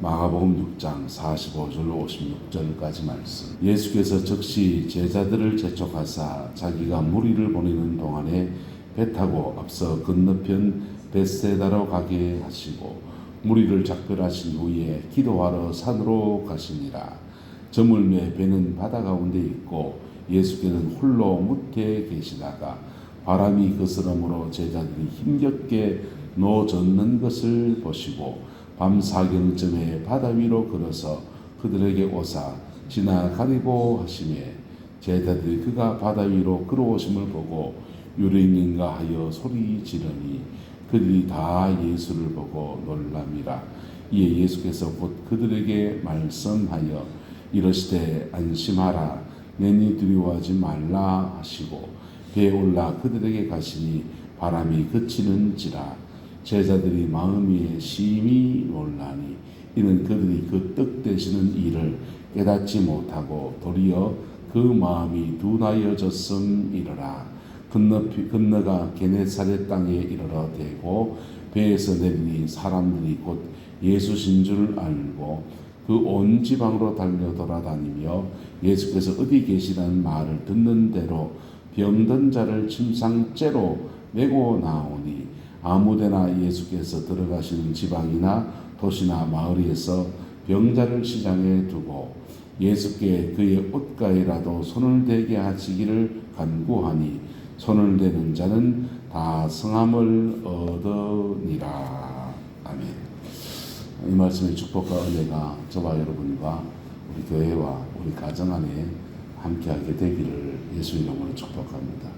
마가복음 6장 45절로 56절까지 말씀. 예수께서 즉시 제자들을 재촉하사 자기가 무리를 보내는 동안에 배 타고 앞서 건너편 벳세다로 가게 하시고 무리를 작별하신 후에 기도하러 산으로 가시니라. 저물매 배는 바다 가운데 있고 예수께서는 홀로 무태에 계시다가 바람이 거스름으로 제자들이 힘겹게 노젓는 것을 보시고 밤 사경쯤에 바다 위로 걸어서 그들에게 오사 지나가리고 하시매 제자들이 그가 바다 위로 걸어오심을 보고 유령인가 하여 소리 지르니 그들이 다 예수를 보고 놀람이라. 이에 예수께서 곧 그들에게 말씀하여 이르시되 안심하라 내니 두려워하지 말라 하시고 배에 올라 그들에게 가시니 바람이 그치는지라. 제자들이 마음이 심히 놀라니 이는 그들이 그 떡 되시는 일을 깨닫지 못하고 도리어 그 마음이 둔하여졌음이러라. 건너가 게네사렛 땅에 이르러 대고 배에서 내리니 사람들이 곧 예수신 줄 알고 그 온 지방으로 달려 돌아다니며 예수께서 어디 계시다는 말을 듣는 대로 병든 자를 침상째로 메고 나오니 아무데나 예수께서 들어가시는 지방이나 도시나 마을에서 병자를 시장에 두고 예수께 그의 옷가에라도 손을 대게 하시기를 간구하니 손을 대는 자는 다 성함을 얻으니라. 아멘. 이 말씀의 축복과 은혜가 저와 여러분과 우리 교회와 우리 가정 안에 함께하게 되기를 예수 이름으로 축복합니다.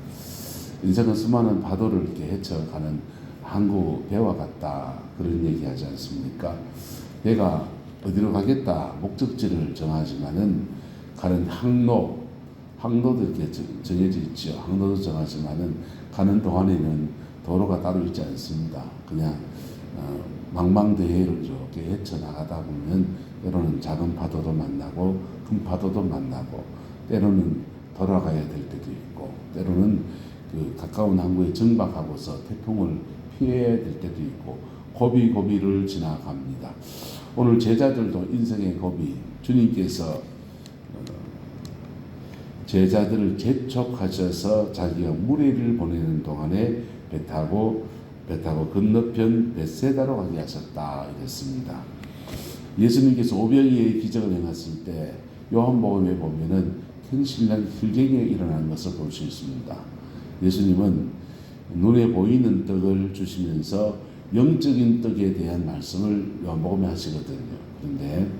인생은 수많은 파도를 이렇게 헤쳐가는 항구 배와 같다, 그런 얘기 하지 않습니까? 배가 어디로 가겠다 목적지를 정하지만은 가는 항로도 이렇게 정해져 있죠. 항로도 정하지만은 가는 동안에는 도로가 따로 있지 않습니다. 그냥 망망대해를 이렇게 헤쳐나가다 보면 때로는 작은 파도도 만나고 큰 파도도 만나고 때로는 돌아가야 될 때도 있고 때로는 그 가까운 항구에 정박하고서 태풍을 피해야 될 때도 있고 고비고비를 지나갑니다. 오늘 제자들도 인생의 고비, 주님께서 제자들을 재촉하셔서 자기가 무리를 보내는 동안에 배 타고 건너편 벳세다로 가게 하셨다 이랬습니다. 예수님께서 오병이의 기적을 행했을 때 요한복음에 보면은 큰 신랑 힐갱이 일어나는 것을 볼 수 있습니다. 예수님은 눈에 보이는 떡을 주시면서 영적인 떡에 대한 말씀을 요한복음에 하시거든요. 그런데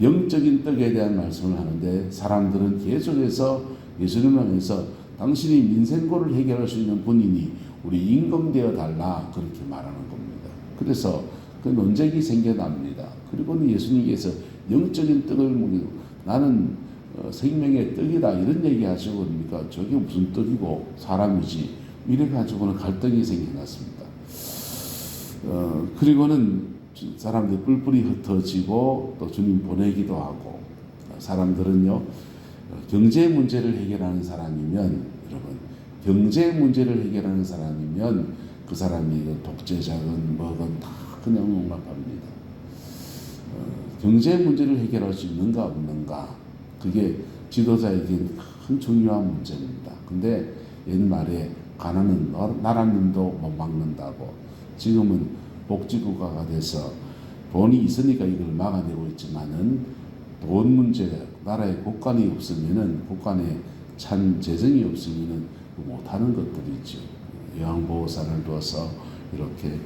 영적인 떡에 대한 말씀을 하는데 사람들은 계속해서 예수님을 향해서 당신이 민생고를 해결할 수 있는 분이니 우리 임금되어 달라 그렇게 말하는 겁니다. 그래서 그 논쟁이 생겨납니다. 그리고는 예수님께서 영적인 떡을 먹이고 나는 생명의 떡이다 이런 얘기 하시고 그러니까 저게 무슨 떡이고 사람이지 이래 가지고는 갈등이 생겨났습니다. 그리고는 사람들이 뿔뿔이 흩어지고 또 주님 보내기도 하고 사람들은요 경제 문제를 해결하는 사람이면 여러분 경제 문제를 해결하는 사람이면 그 사람이 독재자건 뭐건 다 그냥 용납합니다. 경제 문제를 해결할 수 있는가 없는가 그게 지도자에게 큰 중요한 문제입니다. 근데 옛말에 가난은 나라님도 못 막는다고 지금은 복지국가가 돼서 돈이 있으니까 이걸 막아내고 있지만은 돈 문제, 나라에 국간이 없으면은 국간에 찬 재정이 없으면은 못하는 것들이 있죠. 요양보호사를 둬서 이렇게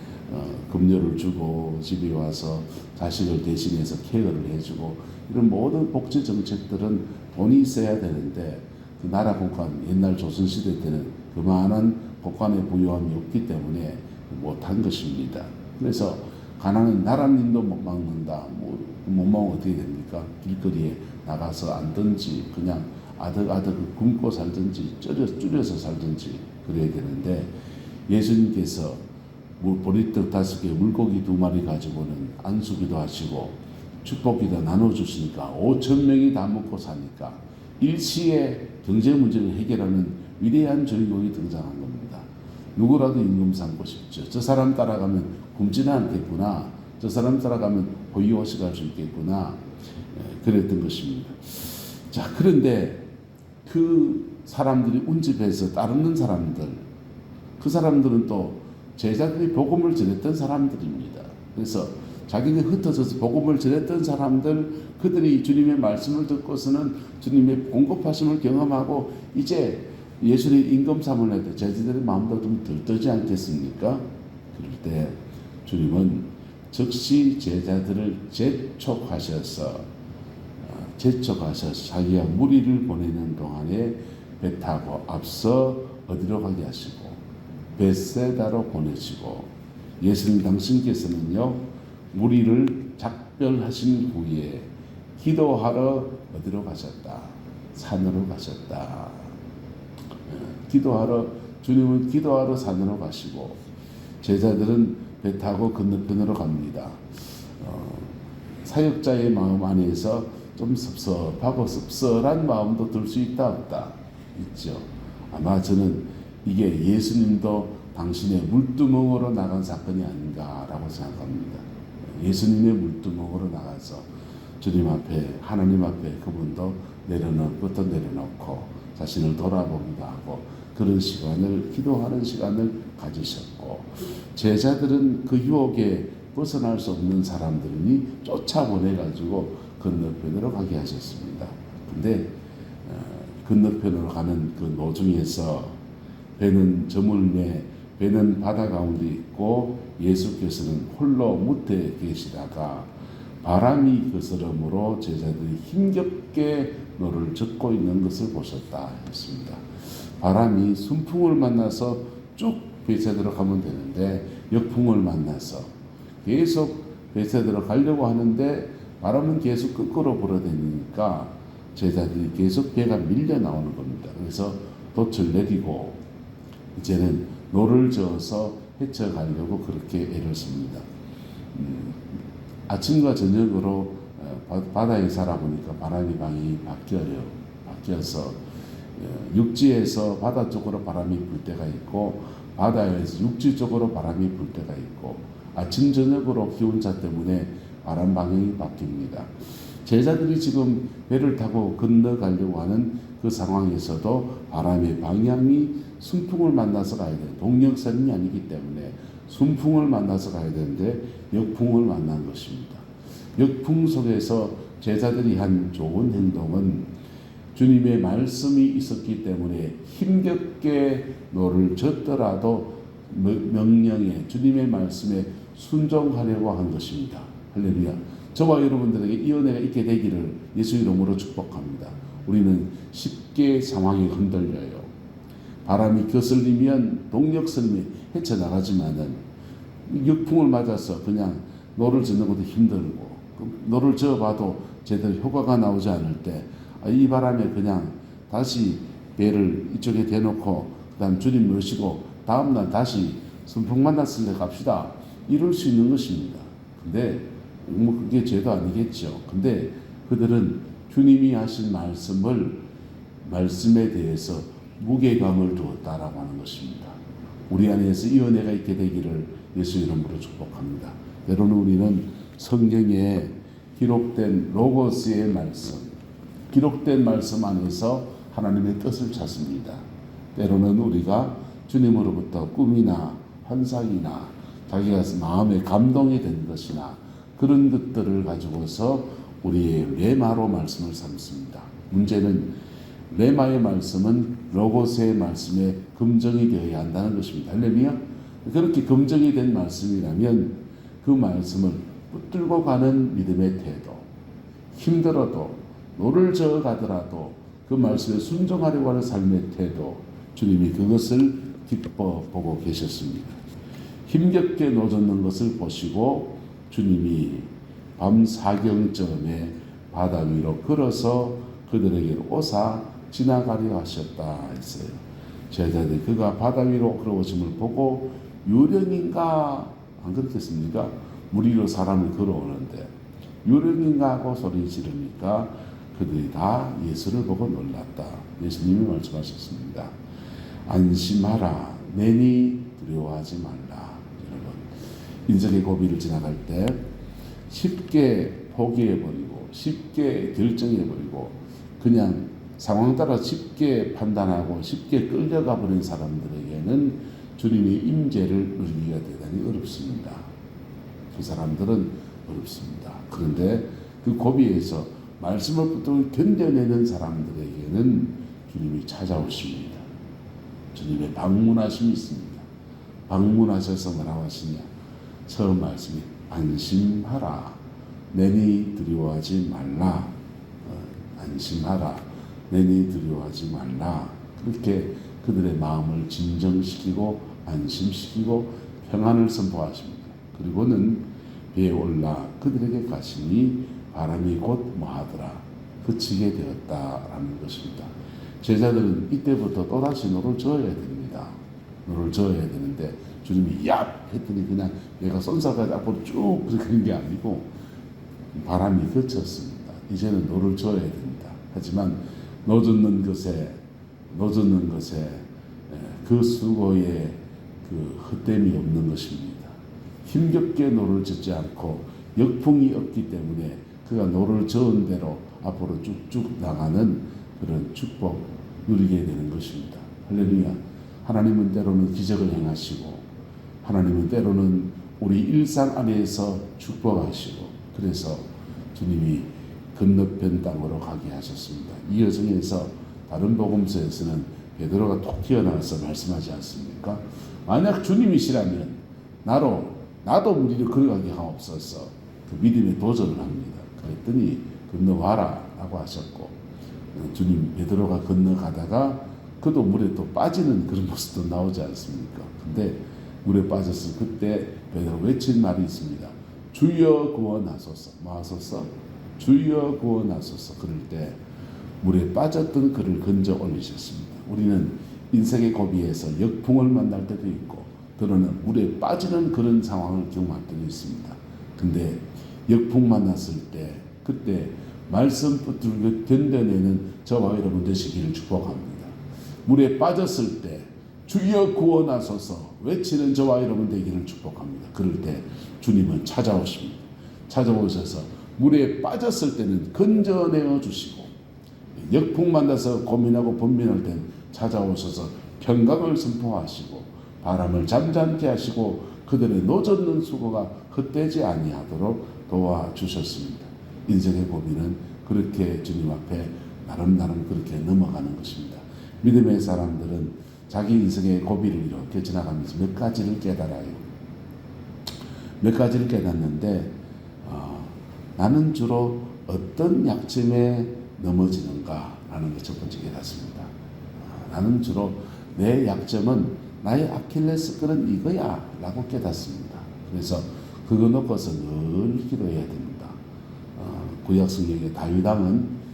급료를 주고 집에 와서 자식을 대신해서 케어를 해주고 이런 모든 복지 정책들은 돈이 있어야 되는데 그 나라 국간 옛날 조선시대 때는 그만한 국간의 부유함이 없기 때문에 못한 것입니다. 그래서 가난은 나라님도 못 막는다. 못 막으면 어떻게 됩니까? 길거리에 나가서 앉든지 그냥 아득아득 굶고 살든지 줄여서 살든지 그래야 되는데 예수님께서 보리떡 5개 물고기 2마리 가지고는 안수기도 하시고 축복기도 나눠주시니까 5,000명이 다 먹고 사니까 일시에 경제 문제를 해결하는 위대한 주인공이 등장한 겁니다. 누구라도 임금 삼고 싶죠. 저 사람 따라가면 굶지는 않겠구나. 저 사람 따라가면 호의호식 할 수 있겠구나. 그랬던 것입니다. 자, 그런데 그 사람들이 운집해서 따르는 사람들, 그 사람들은 또 제자들이 복음을 전했던 사람들입니다. 그래서 자기는 흩어져서 복음을 전했던 사람들, 그들이 주님의 말씀을 듣고서는 주님의 공급하심을 경험하고 이제 예수의 임금삼을 할 때 제자들의 마음도 좀 들뜨지 않겠습니까? 그럴 때 주님은 즉시 제자들을 재촉하셔서 자기가 무리를 보내는 동안에 배 타고 앞서 어디로 가게 하시고 벳세다로 보내시고, 예수님 당신께서는요 무리를 작별하신 후에 기도하러 어디로 가셨다? 산으로 가셨다. 주님은 기도하러 산으로 가시고 제자들은 배 타고 건너편으로 갑니다. 사역자의 마음 안에서 좀 섭섭하고 씁쓸한 마음도 들 수 있다 없다? 있죠. 아마 저는 이게 예수님도 당신의 물두멍으로 나간 사건이 아닌가라고 생각합니다. 예수님의 물두멍으로 나가서 주님 앞에, 하나님 앞에 그분도 내려놓고 자신을 돌아보기도 하고 그런 시간을, 기도하는 시간을 가지셨고, 제자들은 그 유혹에 벗어날 수 없는 사람들이니 쫓아보내가지고 건너편으로 가게 하셨습니다. 근데 건너편으로 가는 그 노중에서 배는 저물매, 배는 바다 가운데 있고 예수께서는 홀로 무태에 계시다가 바람이 거스름으로 제자들이 힘겹게 노를 젓고 있는 것을 보셨다 했습니다. 바람이 순풍을 만나서 쭉 베세드로 가면 되는데 역풍을 만나서 계속 베세드로 가려고 하는데 바람은 계속 거꾸로 불어대니까 제자들이 계속 배가 밀려 나오는 겁니다. 그래서 돛을 내리고 이제는 노를 저어서 헤쳐가려고 그렇게 애를 씁니다. 아침과 저녁으로 바다에 살아보니까 바람이 방향이 바뀌어서 육지에서 바다 쪽으로 바람이 불 때가 있고 바다에서 육지 쪽으로 바람이 불 때가 있고 아침 저녁으로 기온차 때문에 바람 방향이 바뀝니다. 제자들이 지금 배를 타고 건너가려고 하는 그 상황에서도 바람의 방향이 순풍을 만나서 가야 돼요. 동력선이 아니기 때문에 순풍을 만나서 가야 되는데 역풍을 만난 것입니다. 역풍 속에서 제자들이 한 좋은 행동은 주님의 말씀이 있었기 때문에 힘겹게 노를 젓더라도 명령에, 주님의 말씀에 순종하려고 한 것입니다. 할렐루야. 저와 여러분들에게 이 은혜가 있게 되기를 예수 이름으로 축복합니다. 우리는 쉽게 상황이 흔들려요. 바람이 거슬리면 동력선이 헤쳐나가지만은 역풍을 맞아서 그냥 노를 젓는 것도 힘들고 노를 저어봐도 제대로 효과가 나오지 않을 때 이 바람에 그냥 다시 배를 이쪽에 대놓고 그다음 주님 모시고 다음날 다시 순풍 만났을 때 갑시다. 이럴 수 있는 것입니다. 근데 뭐 그게 죄도 아니겠죠. 근데 그들은 주님이 하신 말씀에 대해서 무게감을 두었다라고 하는 것입니다. 우리 안에서 이 은혜가 있게 되기를 예수 이름으로 축복합니다. 때로는 우리는 성경에 기록된 로고스의 말씀, 기록된 말씀 안에서 하나님의 뜻을 찾습니다. 때로는 우리가 주님으로부터 꿈이나 환상이나 자기가 마음에 감동이 된 것이나 그런 것들을 가지고서 우리의 레마로 말씀을 삼습니다. 문제는 레마의 말씀은 로고스의 말씀에 검증이 되어야 한다는 것입니다. 할렐루야. 그렇게 검증이 된 말씀이라면 그 말씀을 붙들고 가는 믿음의 태도, 힘들어도 노를 저어 가더라도 그 말씀에 순종하려고 하는 삶의 태도, 주님이 그것을 기뻐 보고 계셨습니다. 힘겹게 노젓는 것을 보시고 주님이 밤 4경쯤에 바다 위로 걸어서 그들에게 오사 지나가려 하셨다 했어요. 제자들이 그가 바다 위로 걸어오심을 보고 유령인가 안 그렇겠습니까? 무리로 사람을 걸어오는데 유령인가 하고 소리 지르니까 그들이 다 예수를 보고 놀랐다. 예수님이 말씀하셨습니다. 안심하라. 내니 두려워하지 말라. 여러분, 인적의 고비를 지나갈 때 쉽게 포기해버리고 쉽게 결정해버리고 그냥 상황 따라 쉽게 판단하고 쉽게 끌려가 버린 사람들에게는 주님의 임재를 누리기가 대단히 어렵습니다. 그 사람들은 어렵습니다. 그런데 그 고비에서 말씀을 붙들고 견뎌내는 사람들에게는 주님이 찾아오십니다. 주님의 방문하심이 있습니다. 방문하셔서 뭐라고 하시냐? 처음 말씀이 안심하라. 내니 두려워하지 말라. 안심하라. 내니 두려워하지 말라. 그렇게 그들의 마음을 진정시키고 안심시키고 평안을 선포하십니다. 그리고는 배에 올라 그들에게 가시니 바람이 곧 뭐하더라 그치게 되었다라는 것입니다. 제자들은 이때부터 또다시 노를 저어야 됩니다. 노를 저어야 되는데 주님이 얍 했더니 그냥 내가 쏜사까지 앞으로 쭉 그런 게 아니고 바람이 그쳤습니다. 이제는 노를 저어야 됩니다. 하지만 노젓는 것에 그 수고에 그 헛됨이 없는 것입니다. 힘겹게 노를 젓지 않고 역풍이 없기 때문에 그가 노를 저은 대로 앞으로 쭉쭉 나가는 그런 축복 누리게 되는 것입니다. 할렐루야. 하나님은 때로는 기적을 행하시고 하나님은 때로는 우리 일상 안에서 축복하시고 그래서 주님이 건너편 땅으로 가게 하셨습니다. 이 여정에서 다른 복음서에서는 베드로가 톡 튀어나와서 말씀하지 않습니까? 만약 주님이시라면 나도 무리를 걸어가게 하옵소서. 그 믿음에 도전을 합니다. 그랬더니 건너와라 라고 하셨고 주님 베드로가 건너가다가 그도 물에 또 빠지는 그런 모습도 나오지 않습니까? 근데 물에 빠졌을 그때 베드로가 외친 말이 있습니다. 주여 구원하소서. 뭐 하소서? 주여 구원하소서. 그럴 때 물에 빠졌던 그를 건져 올리셨습니다. 우리는 인생의 고비에서 역풍을 만날 때도 있고 때로는 물에 빠지는 그런 상황을 경험할 때도 있습니다. 근데 역풍 만났을 때 그때 말씀 붙들고 견뎌내는 저와 여러분 되시기를 축복합니다. 물에 빠졌을 때 주여 구원하소서 외치는 저와 여러분 되기를 축복합니다. 그럴 때 주님은 찾아오십니다. 찾아오셔서 물에 빠졌을 때는 건져내어 주시고 역풍 만나서 고민하고 번민할 땐 찾아오셔서 평강을 선포하시고 바람을 잠잠케 하시고 그들의 노젓는 수고가 헛되지 아니하도록 도와주셨습니다. 인생의 고비는 그렇게 주님 앞에 나름 그렇게 넘어가는 것입니다. 믿음의 사람들은 자기 인생의 고비를 이렇게 지나가면서 몇 가지를 깨달아요. 몇 가지를 깨닫는데 나는 주로 어떤 약점에 넘어지는가라는 것 첫 번째 깨닫습니다. 나는 주로 내 약점은 나의 아킬레스건은 이거야 라고 깨닫습니다. 그래서 그거 놓고서 늘 기도해야 됩니다. 구약 성경의 다윗 왕은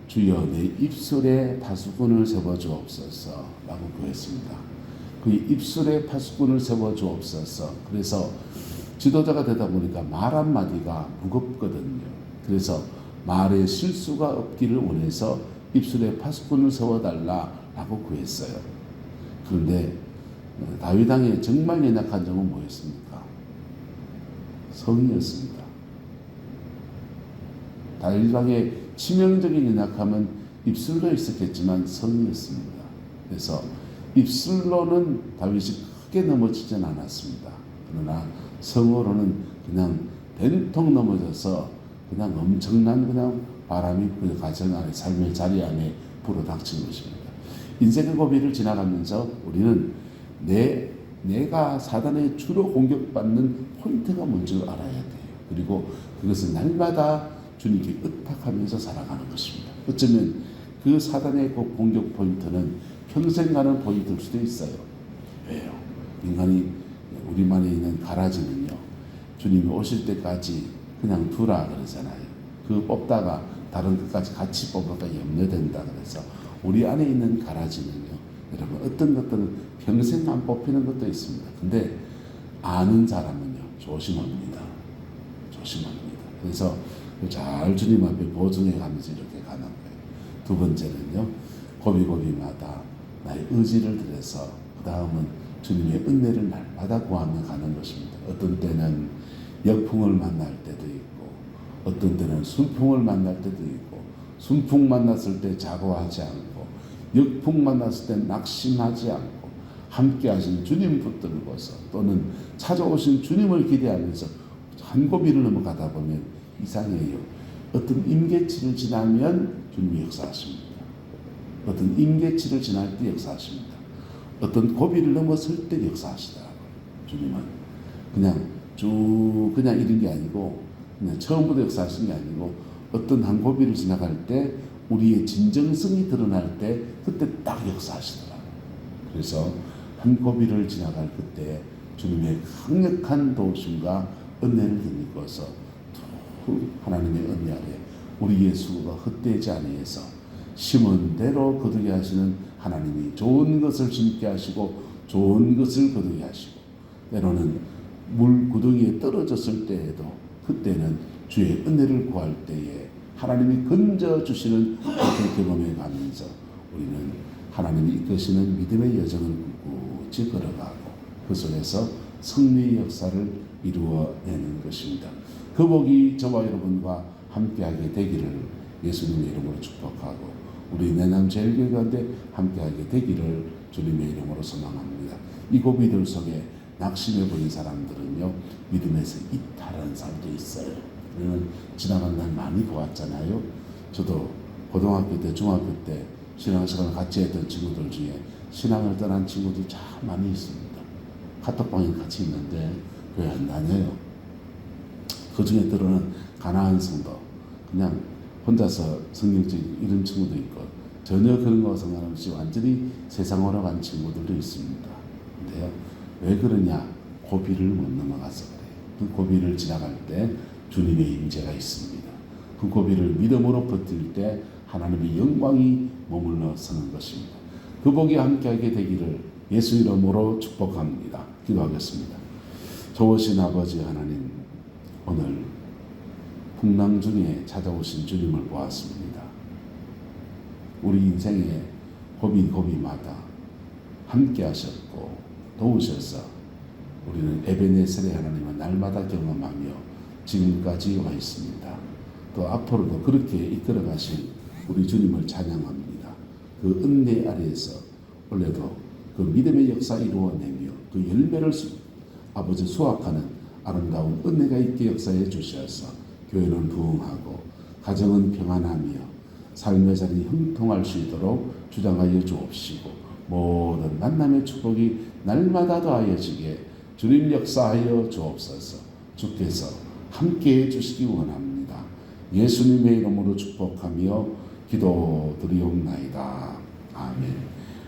주여 내 입술에 파수꾼을 세워주옵소서 라고 구했습니다. 그 입술에 파수꾼을 세워주옵소서. 그래서 지도자가 되다 보니까 말 한마디가 무겁거든요. 그래서 말에 실수가 없기를 원해서 입술에 파수꾼을 세워달라라고 구했어요. 그런데 다윗 왕의 정말 연약한 점은 뭐였습니까? 성이었습니다. 다윗 왕의 치명적인 연약함은 입술도 있었겠지만 성이었습니다. 그래서 입술로는 다윗이 크게 넘어지진 않았습니다. 그러나 성으로는 그냥 된통 넘어져서 그냥 엄청난 그냥 바람이 그 가정 안에 삶의 자리 안에 불어닥친 것입니다. 인생의 고비를 지나가면서 우리는 내가 사단의 주로 공격받는 포인트가 뭔지 알아야 돼요. 그리고 그것은 날마다 주님께 의탁하면서 살아가는 것입니다. 어쩌면 그 사단의 그 공격 포인트는 평생 가는 포인트일 수도 있어요. 왜요? 인간이 우리만에 있는 가라지는요. 주님이 오실 때까지 그냥 두라 그러잖아요. 그 뽑다가 다른 것까지 같이 뽑을까 염려된다 그래서 우리 안에 있는 가라지는요. 여러분 어떤 것들은 평생 안 뽑히는 것도 있습니다. 근데 아는 사람은요. 조심합니다. 그래서 잘 주님 앞에 보증해 가면서 이렇게 가는 거예요. 두 번째는요. 고비마다 나의 의지를 들여서 그 다음은 주님의 은혜를 날마다 구하며 가는 것입니다. 어떤 때는 역풍을 만날 때도 있고 어떤 때는 순풍을 만날 때도 있고, 순풍 만났을 때 자고하지 않고, 역풍 만났을 때 낙심하지 않고, 함께 하신 주님 붙들고서 또는 찾아오신 주님을 기대하면서 한 고비를 넘어가다 보면 이상해요. 어떤 임계치를 지나면 주님이 역사하십니다. 어떤 임계치를 지날 때 역사하십니다. 어떤 고비를 넘어설 때 역사하시더라고요. 주님은 그냥 쭉 그냥 이런 게 아니고, 그냥 처음부터 역사하시는 게 아니고, 어떤 한 고비를 지나갈 때 우리의 진정성이 드러날 때 그때 딱 역사하시더라고요. 그래서 한 고비를 지나갈 그때 주님의 강력한 도우심과 은혜를 드리고서 하나님의 은혜 아래 우리 예수가 헛되지 아니해서 심은 대로 거두게 하시는 하나님이 좋은 것을 심게 하시고 좋은 것을 거두게 하시고, 때로는 물 구덩이에 떨어졌을 때에도 그때는 주의 은혜를 구할 때에 하나님이 건져 주시는 것을 경험해 가면서 우리는 하나님이 이끄시는 믿음의 여정을 꿋꿋이 걸어가고 그 속에서 승리의 역사를 이루어내는 것입니다. 그 복이 저와 여러분과 함께하게 되기를 예수님의 이름으로 축복하고, 우리 내남제일교회 가운데 함께하게 되기를 주님의 이름으로 소망합니다. 이 고비들 속에 낙심해 버린 사람들은요, 믿음에서 이탈한 사람도 있어요. 우리는 지나간 날 많이 보았잖아요. 저도 고등학교 때, 중학교 때 신앙생활을 같이 했던 친구들 중에 신앙을 떠난 친구들 참 많이 있습니다. 카톡방에 같이 있는데 교회 안 다녀요. 그 중에 들어는 가난한 성도, 그냥 혼자서 성경책 이런 친구도 있고, 전혀 그런 거 상관없이 완전히 세상으로 간 친구들도 있습니다. 근데요, 왜 그러냐? 고비를 못 넘어가서 그래요. 그 고비를 지나갈 때 주님의 임재가 있습니다. 그 고비를 믿음으로 버틸 때 하나님의 영광이 머물러 서는 것입니다. 그 복이 함께하게 되기를 예수 이름으로 축복합니다. 기도하겠습니다. 좋으신 아버지 하나님, 오늘 풍랑 중에 찾아오신 주님을 보았습니다. 우리 인생의 고비마다 함께 하셨고 도우셔서 우리는 에베네셀의 하나님을 날마다 경험하며 지금까지 와 있습니다. 또 앞으로도 그렇게 이끌어 가신 우리 주님을 찬양합니다. 그 은혜 아래에서 원래도 그 믿음의 역사 이루어내며 그 열매를 아버지 수확하는 아름다운 은혜가 있게 역사해 주셔서 교회는 부흥하고 가정은 평안하며 삶의 자리 형통할 수 있도록 주장하여 주옵시고, 모든 만남의 축복이 날마다 더하여지게 주님 역사하여 주옵소서. 주께서 함께해 주시기 원합니다. 예수님의 이름으로 축복하며 기도드리옵나이다. 아멘.